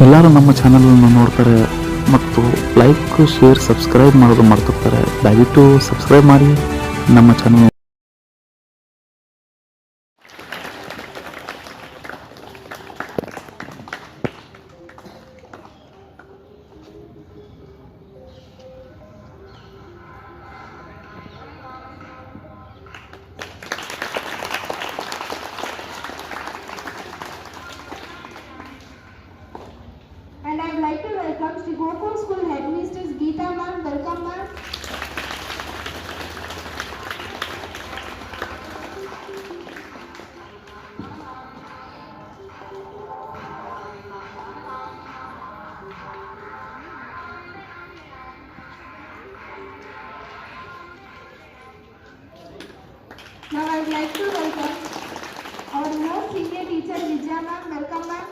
ಎಲ್ಲರೂ ನಮ್ಮ ಚಾನಲನ್ನು ನೋಡ್ತಾರೆ ಮತ್ತು ಲೈಕ್ ಶೇರ್ ಸಬ್ಸ್ಕ್ರೈಬ್ ಮಾಡೋದು ಮಾಡ್ತಿರ್ತಾರೆ. ದಯವಿಟ್ಟು ಸಬ್ಸ್ಕ್ರೈಬ್ ಮಾಡಿ ನಮ್ಮ channel. And I would like to welcome Sri Gokul School Headmistress Geeta ma'am. Welcome ma'am. Now I would like to welcome our most senior teacher Vijaya ma'am. Welcome ma'am.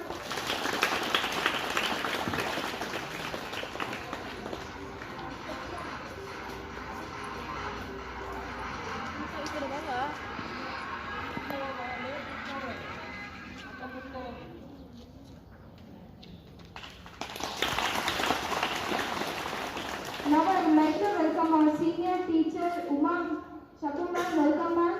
Now I would like to welcome our senior teacher Uma Shaku ma'am. Welcome ma'am.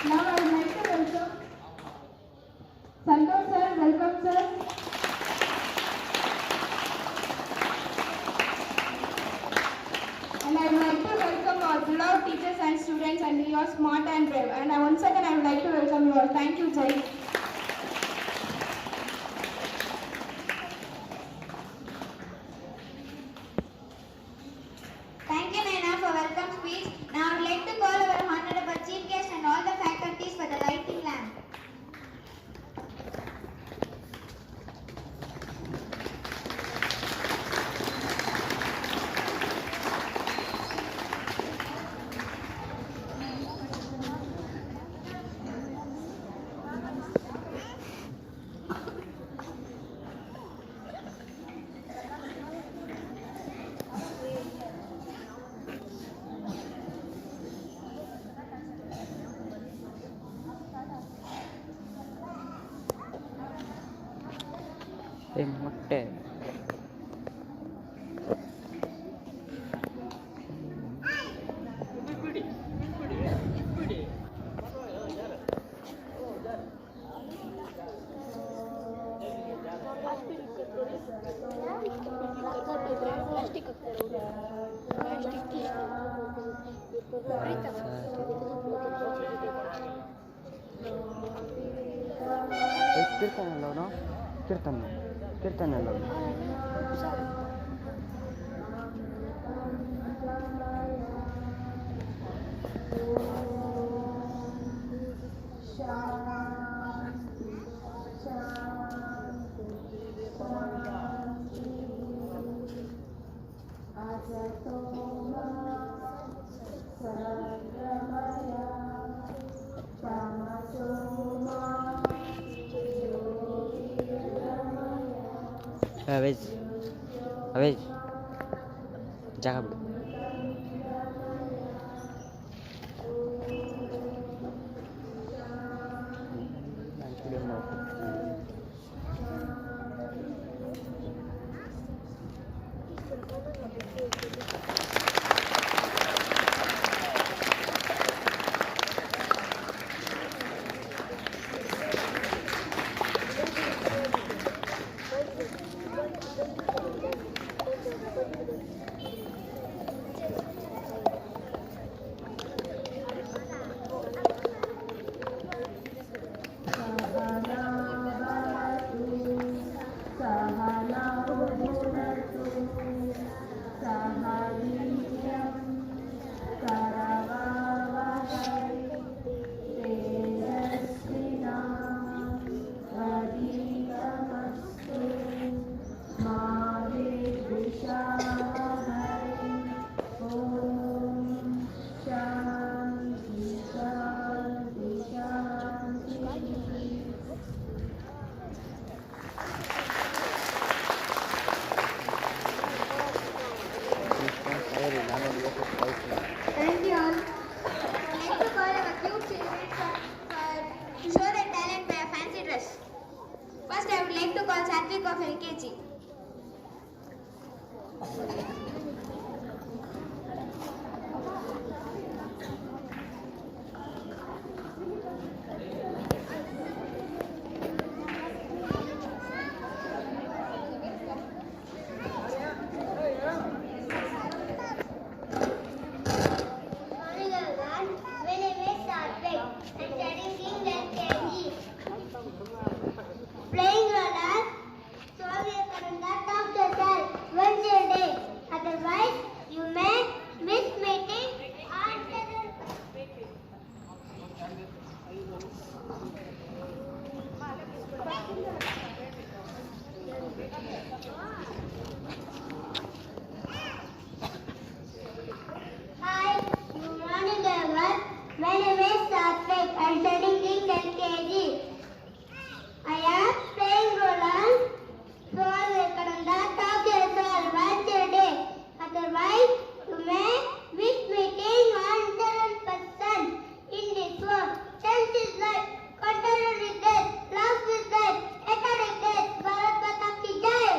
Now I would like to welcome Santosh sir. Welcome sir. And I would like to welcome our beloved teachers and students, and you are smart and brave. And once again I would like to welcome you all. Thank you, Jai. Thank you, Naina, for welcome speech. Now I would like to call our honorable chief guest and all the faculties for the lighting lamp. ಮೊಟ್ಟೆ ಕೀರ್ತನೆ ಅಲ್ಲ ಕೀರ್ತನೆ ಅಲ್ಲ ಅವೇಜ್ ಜಾಗ ಬಿಡು. First, I would like to call Satvik of LKG. Playing roller, so we can talk to yourself once a day. Otherwise, you may miss meeting or Hi, good morning everyone. My name is Satvik. I am studying in LKG. I am playing roller, so I can talk to yourself once a day. Otherwise, you may miss meeting 100% in this world. Tenth is life, control is death, love is death, academic death, Bharat Mata ki jai.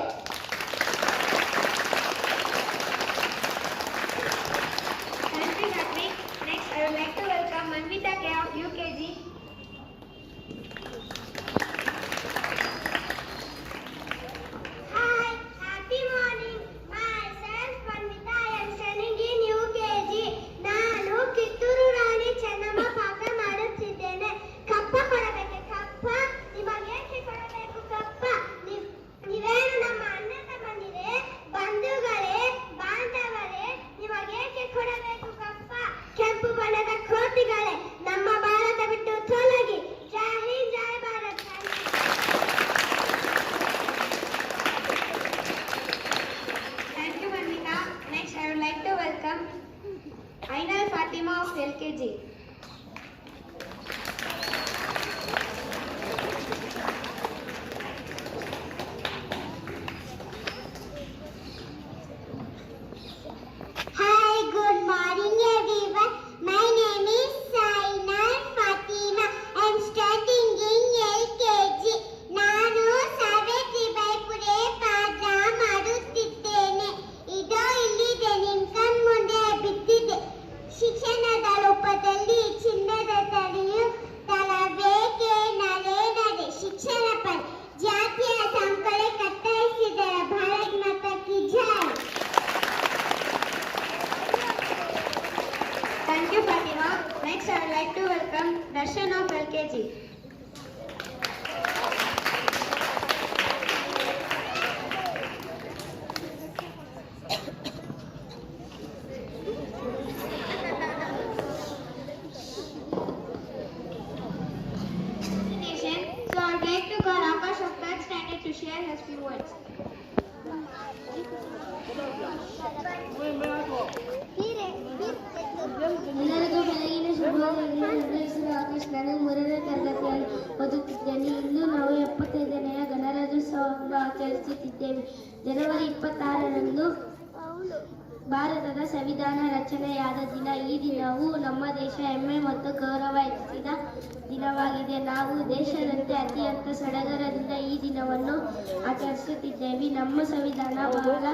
Thank you, Satvik. Next, I would like to welcome Manvita K of UKG. Hi, happy morning. Myself Manvita. I am studying in UKG. ನಾನು ಕಿತ್ತೂರು ರಾಣಿ ಚೆನ್ನಮ್ಮ ಪಾತ್ರ ಮಾಡುತ್ತಿದ್ದೇನೆ. ಕಪ್ಪ ಕೊಡಬೇಕೆ ಕಪ್ಪ? ನಿಮಗೇಕೆ ಕೊಡಬೇಕು ಕಪ್ಪ? ನೀವೇನು ನಮ್ಮ ಅಣ್ಣ ತಮ್ಮಂದಿರೇ, ಬಂಧುಗಳೇ, ಬಾಂಧವರೇ, ನಿಮಗೇಕೆ ಕೊಡಬೇಕು ಕಪ್ಪ? ಕೆಂಪು ಬಣ್ಣದ ಕೋತಿಗಳೇ, ನಮ್ಮ ಭಾರತ ಬಿಟ್ಟು ತೊಲಗಿ. ಜೈ ಹಿಂದ್, ಜೈ Bharat. Thank you, Manvita. Next, I would like to welcome Ainal Fatima of LKG. Hi, good morning everyone. My name is Sainal Fatima. I am studying in LKG. ನಾನು ಸಾವಿತ್ರಿ ಬಾಯಿ ಪುಲೆ ಪಾಠ ಮಾಡುತ್ತಿದ್ದೇನೆ. ಇದೋ ಇಲ್ಲಿದೆ ನಿಮ್ಮ ಕಣ್ಮುಂದೆ ಬಿದ್ದಿದೆ. ಶಿಕ್ಷಣದ ರೂಪದಲ್ಲಿ ಚಿನ್ನದ ತಳಿಯು ತಲಬೇಕೆ ನಡೆ ನಡೆ ಶಿಕ್ಷಣ ಪರ ಜಾತಿಯ ಸಂಕಳೆ ಕತ್ತರಿಸಿದರ ಭಾರತ್ ಮಾತಾ ಕಿ ಜೈ. Thank you, Fatima. Next, I would like to welcome Darshan of LKG. So, I would like to call Akash of third standard to share his few words. ಎಲ್ಲರಿಗೂ ಬೆಳಗಿನ ಶುಭೋದಯ. ನನ್ನ ಹೆಸರು ಆಕಾಶ್. ನಾನು 3ನೇ ತರಗತಿಯಲ್ಲಿ ಓದುತ್ತಿದ್ದೇನೆ. ಇಂದು ನಾವು 75ನೇ ಗಣರಾಜ್ಯೋತ್ಸವವನ್ನು ಆಚರಿಸುತ್ತಿದ್ದೇವೆ. ಜನವರಿ 26ರಂದು ಭಾರತದ ಸಂವಿಧಾನ ರಚನೆಯಾದ ದಿನ. ಈ ದಿನವು ನಮ್ಮ ದೇಶ ಹೆಮ್ಮೆ ಮತ್ತು ಗೌರವ ಹೆಚ್ಚಿಸಿದ ದಿನವಾಗಿದೆ. ನಾವು ದೇಶದಂತೆ ಅತ್ಯಂತ ಸಡಗರದಿಂದ ಈ ದಿನವನ್ನು ಆಚರಿಸುತ್ತಿದ್ದೇವೆ. ನಮ್ಮ ಸಂವಿಧಾನ ಬಹಳ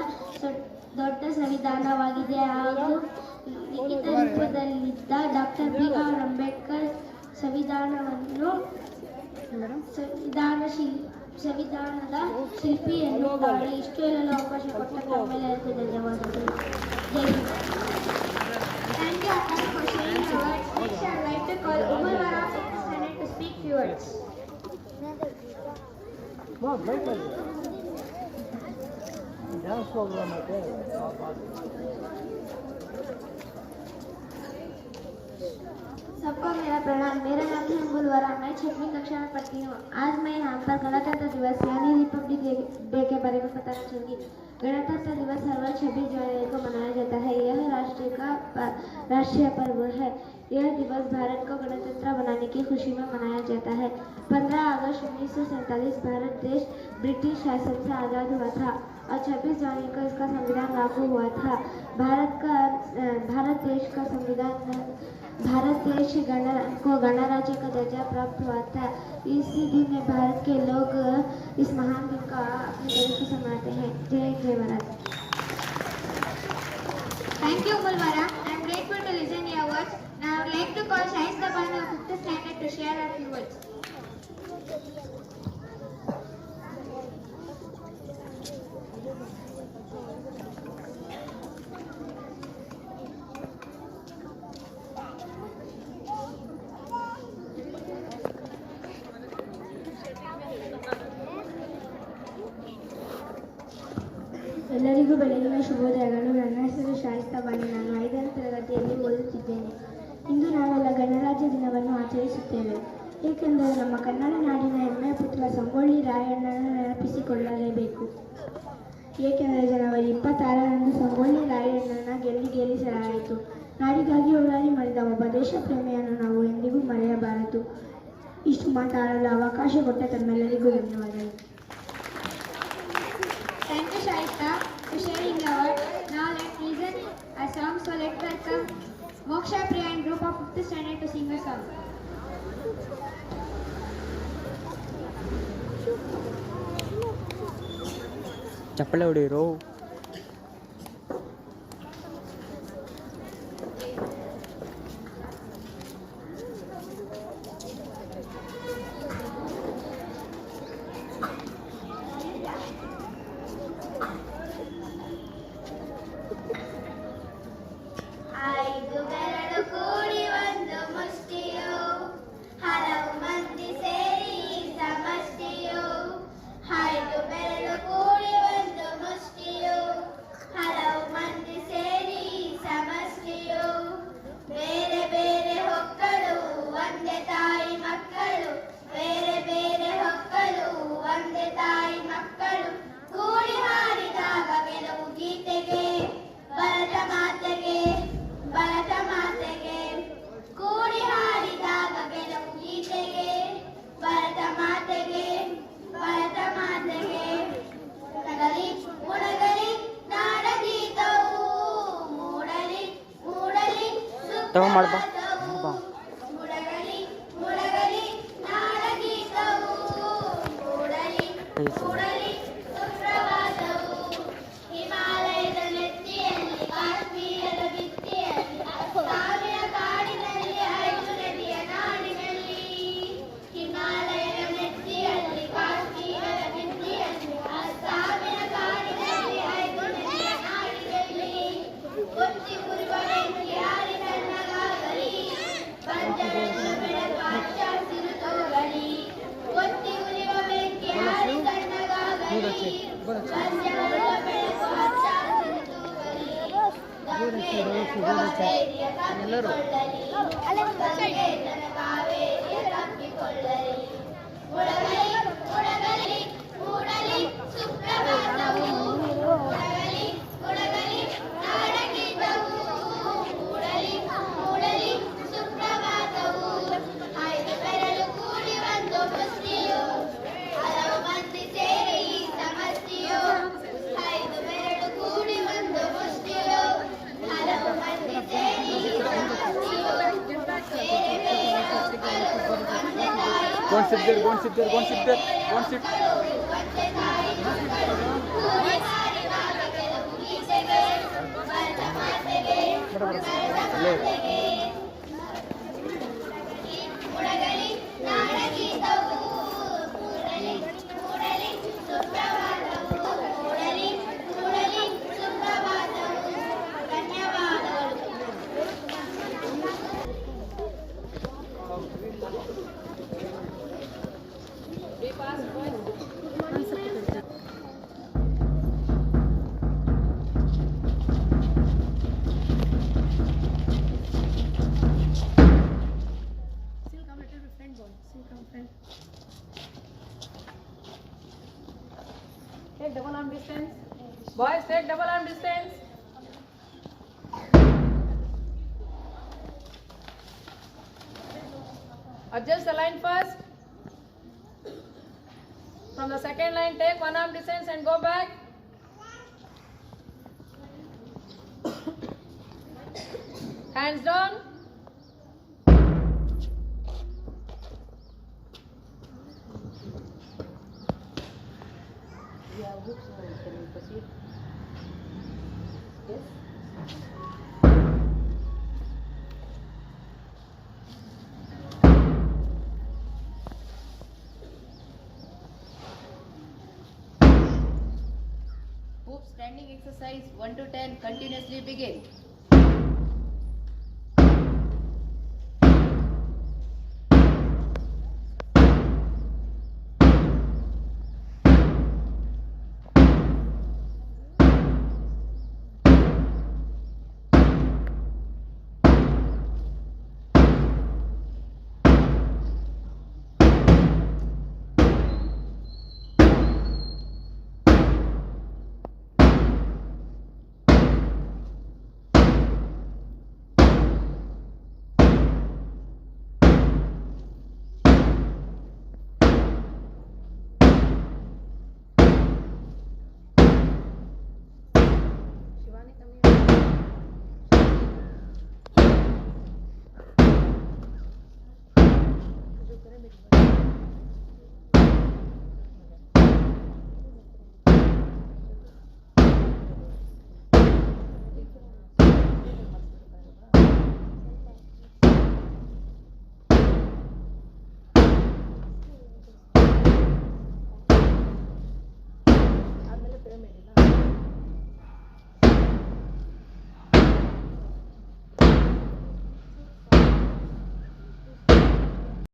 ದೊಡ್ಡ ಸಂವಿಧಾನವಾಗಿದೆ ಹಾಗೂ ಲಿಖಿತ ರೂಪದಲ್ಲಿದ್ದ ಡಾಕ್ಟರ್ ಬಿ.ಆರ್. ಅಂಬೇಡ್ಕರ್ ಸಂವಿಧಾನವನ್ನು ಸಂವಿಧಾನದ ಶಿಲ್ಪಿ ಎನ್ನುತ್ತಾರೆ. ಇಷ್ಟು ಹೇಳಲು ಅವಕಾಶ ಕೊಟ್ಟ ತಮ್ಮೆಲ್ಲರಿಗೂ ಧನ್ಯವಾದಗಳು. ಜೈ Hind. Thank you, Akash, for sharing your words. Next, I would like to call Umar Wara of 6th standard to speak few words. सबको मेरा प्रणाम। मेरा नाम है अंबुल वरा। मैं 6वीं कक्षा में पढ़ती हूँ। आज मैं यहाँ पर गणतंत्र दिवस यानी रिपब्लिक डे के बारे में बताना चाहूँगी। गणतंत्र दिवस हर वर्ष 26 जनवरी को मनाया जाता है। यह राष्ट्रीय पर्व है। यह दिवस भारत को गणतंत्र बनाने की खुशी में मनाया जाता है। 15 अगस्त 1947 भारत देश ब्रिटिश शासन से आज़ाद हुआ था और 26 जनवरी को इसका संविधान लागू हुआ था। भारत देश का संविधान भारत देश को गणराज्य का दर्जा प्राप्त हुआ था। इसी दिन भारत के लोग इस महान दिन का अपने तरीके से मनाते हैं। जय Bharat. Thank you, Mulvara. I am grateful to listen your words. Now I would like to call Shaista Banu of 5th standard to share her few words. ಎಲ್ಲರಿಗೂ ಬೆಳಗಿನ ಶುಭೋದಯಗಳು. ನನ್ನ ಹೆಸರು ಶಾಯಿಸ್ತಾ ಬಾನು. ನಾನು 5ನೇ ತರಗತಿಯಲ್ಲಿ ಓದುತ್ತಿದ್ದೇನೆ. ಇಂದು ನಾವೆಲ್ಲ ಗಣರಾಜ್ಯ ದಿನವನ್ನು ಆಚರಿಸುತ್ತೇವೆ, ಏಕೆಂದರೆ ನಮ್ಮ ಕನ್ನಡ ನಾಡಿನ ಹೆಮ್ಮೆಯ ಪುತ್ರ ಸಂಗೊಳ್ಳಿ ರಾಯಣ್ಣನನ್ನು ನೆನಪಿಸಿಕೊಳ್ಳಲೇಬೇಕು. ಏಕೆಂದರೆ ಜನವರಿ 26ರಂದು ಸಂಗೊಳ್ಳಿ ರಾಯಣ್ಣನ ಗೆಲ್ಲಿಸಲಾಯಿತು. ನಾಡಿಗಾಗಿ ಹೋರಾಡಿ ಮಾಡಿದ ಒಬ್ಬ ದೇಶ ಪ್ರೇಮಿಯನ್ನು ನಾವು ಎಂದಿಗೂ ಮರೆಯಬಾರದು. ಇಷ್ಟು ಮಾತಾಡಲು ಅವಕಾಶ ಕೊಟ್ಟ ತಮ್ಮೆಲ್ಲರಿಗೂ ಧನ್ಯವಾದಗಳು. Thank you, Shaista, for sharing your words. Now let's listen a song. So let's welcome Moksha Priya and group of 5th standard to sing a song. ಚಪ್ಪಳೆ ಹೊಡಿರೋ. ಐದು ಬೆರಳು ಕೂಡಿ ಒಂದು ಮುಷ್ಟಿಯು, ಹಲವು ಮಂದಿ ಸೇರಿ ಸಮಷ್ಟಿಯು. ಐದು ಬೆರಳು ಕೂಡಿ ಒಂದು ಮುಷ್ಟಿಯು, ಹಲವು ಮಂದಿ ಸೇರಿ ಸಮಷ್ಟಿಯು. ಬೇರೆ ಬೇರೆ ಹೊಕ್ಕಳು ಒಂದೇ ತಾಯಿ ಮಕ್ಕಳು, ಬೇರೆ ಬೇರೆ ಹೊಕ್ಕಳು ಒಂದೇ ತಾಯಿ ಮಕ್ಕಳು. ಕೂಡಿ ಹಾಡಿದಾಗ ಕೆಲವು ಗೀತೆಗೆ ಭರತ ಮಾತೆಗೆ, ಭರತ ಮಾತೆಗೆ. ಕೂಡಿ ಹಾಡಿದಾಗ ಕೆಲವು ಗೀತೆಗೆ ಭರತ ಮಾತೆಗೆ, ಭರತ ಮಾತೆಗೆ. ಮುಡಗಲಿ ಮುಡಗಲಿ ನಾಡಗೀತವು, ಮೂಡಲಿ ಮೂಡಲಿ ಸುಪ್ರಭಾತವು. ಮುಡಗಲಿ ಮುಡಗಲಿ ನಾಡಗೀತವು, ಮೂಡಲಿ ಮೂಡಲಿ ಸುಪ್ರಭಾತವು. ಹಿಮಾಲಯದ ನೆತ್ತಿಯಲ್ಲಿ ಕಾಶ್ಮೀರದ ಭಿತ್ತಿಯಲ್ಲಿ, ಸಾವಿರ ಕಾಡಿನಲ್ಲಿ 5 ನದಿಯ ನಾಡಿನಲ್ಲಿ. ಹಿಮಾಲಯದ ನೆತ್ತಿಯಲ್ಲಿ ಕಾಶ್ಮೀರದ ಭಿತ್ತಿಯಲ್ಲಿ, ಸಾವಿರ ಕಾಡಿನಲ್ಲಿ 5 ನದಿಯ ನಾಡಿನಲ್ಲಿ. ಒತ್ತಿ ಉರಿವ ಬೆಂಕಿ ಹಾರಿ ತಣ್ಣಗಾಗಲಿ, ಪಂಚರತ್ನ ಬೆಳಕು ಹಚ್ಚ ಹಸಿರು ತೋರಲಿ. ಒತ್ತಿ ಉರಿವ ಬೆಂಕಿ ಹಾರಿ ತಣ್ಣಗಾಗಲಿ, ಪಂಚರತ್ನ ಬೆಳಕು ಹಚ್ಚ ಹಸಿರು ತೂಗಲಿ. ಕಾವೇರಿಯ ತಪ್ಪಿಕೊಳ್ಳಲಿ, ಗಂಗೆತನ ಕಾವೇರಿಯ ತಪ್ಪಿಕೊಳ್ಳಲಿ. ಮುಡಗಲಿ ಮುಡಗಲಿ ಮೂಡಲಿ ಸುಪ್ರಭಾತವು, ಮುಡಗಲಿ ಮುಡಗಲಿ ನಾಡಗೀತವು, ಮೂಡಲಿ ಮೂಡಲಿ ಸುಪ್ರಭಾತವು. 5 ಬೆರಳು ಕೂಡಿ ಒಂದು ಮುಷ್ಟಿಯು, ಹಲವು ಮಂದಿ ಸೇರಿ ಸಮಷ್ಟಿಯು. 5 ಬೆರಳು ಕೂಡಿ ಒಂದು ಮುಷ್ಟಿಯು, ಹಲವು ಮಂದಿ ಸೇರಿ ಸಮಷ್ಟಿಯು. ಬೇರೆ ಬೇರೆ ಹೊಕ್ಕಳು ಒಂದೇ ತಾಯಿ ಒಂದೇ ತಾಯಿ ಮಕ್ಕಳು. ಕೂಡಿ ಹಾಡಿದಾಗ ಕೆಲವು ಗೀತೆಗೆ ಭರತ ಮಾತೆಗೆ, ಭರತ ಮಾತೆಗೆ. ಮುಡಗಲಿ ನಾಡಗೀತವು, ಮೂಡಲಿ ಮೂಡಲಿ ಸುಪ್ರಭಾತವು, ಮೂಡಲಿ ಮೂಡಲಿ ಸುಪ್ರಭಾತವು. ಧನ್ಯವಾದಗಳು. Take double arm distance. Boys, take double arm distance. Adjust the line first. From the second line, take one arm descends and go back. Hands down. Hoop standing exercise 1 to 10 continuously begin.